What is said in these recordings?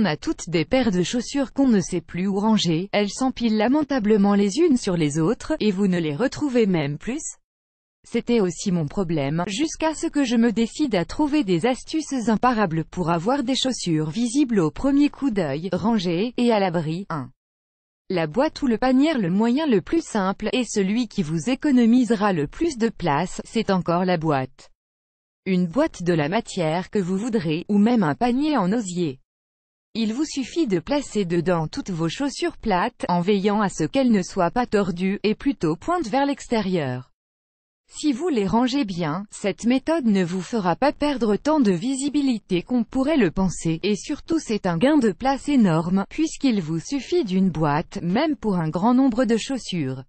a toutes des paires de chaussures qu'on ne sait plus où ranger, elles s'empilent lamentablement les unes sur les autres, et vous ne les retrouvez même plus. C'était aussi mon problème, jusqu'à ce que je me décide à trouver des astuces imparables pour avoir des chaussures visibles au premier coup d'œil, rangées, et à l'abri. 1. La boîte ou le panier. Le moyen le plus simple, et celui qui vous économisera le plus de place, c'est encore la boîte. Une boîte de la matière que vous voudrez, ou même un panier en osier. Il vous suffit de placer dedans toutes vos chaussures plates, en veillant à ce qu'elles ne soient pas tordues, et plutôt pointent vers l'extérieur. Si vous les rangez bien, cette méthode ne vous fera pas perdre tant de visibilité qu'on pourrait le penser, et surtout c'est un gain de place énorme, puisqu'il vous suffit d'une boîte, même pour un grand nombre de chaussures.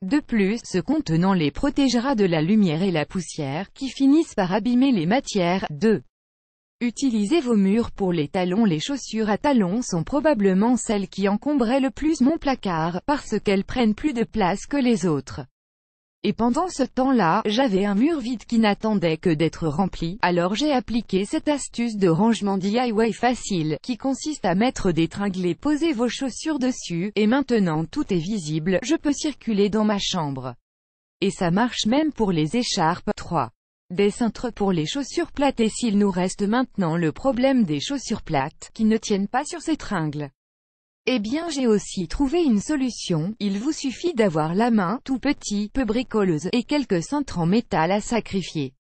De plus, ce contenant les protégera de la lumière et la poussière, qui finissent par abîmer les matières. 2. Utilisez vos murs pour les talons. Les chaussures à talons sont probablement celles qui encombraient le plus mon placard, parce qu'elles prennent plus de place que les autres. Et pendant ce temps-là, j'avais un mur vide qui n'attendait que d'être rempli, alors j'ai appliqué cette astuce de rangement DIY facile, qui consiste à mettre des tringles et poser vos chaussures dessus, et maintenant tout est visible, je peux circuler dans ma chambre. Et ça marche même pour les écharpes. 3. Des cintres pour les chaussures plates. Et s'il nous reste maintenant le problème des chaussures plates, qui ne tiennent pas sur ces tringles. Eh bien j'ai aussi trouvé une solution, il vous suffit d'avoir la main, tout petit, peu bricoleuse, et quelques cintres en métal à sacrifier.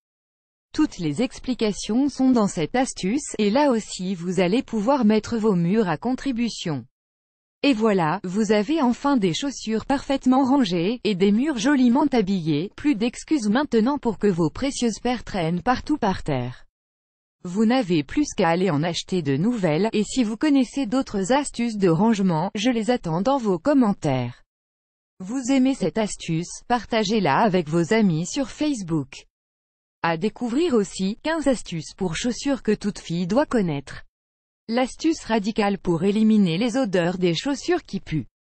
Toutes les explications sont dans cette astuce, et là aussi vous allez pouvoir mettre vos murs à contribution. Et voilà, vous avez enfin des chaussures parfaitement rangées, et des murs joliment habillés, plus d'excuses maintenant pour que vos précieuses paires traînent partout par terre. Vous n'avez plus qu'à aller en acheter de nouvelles, et si vous connaissez d'autres astuces de rangement, je les attends dans vos commentaires. Vous aimez cette astuce, partagez-la avec vos amis sur Facebook. À découvrir aussi, 15 astuces pour chaussures que toute fille doit connaître. L'astuce radicale pour éliminer les odeurs des chaussures qui puent.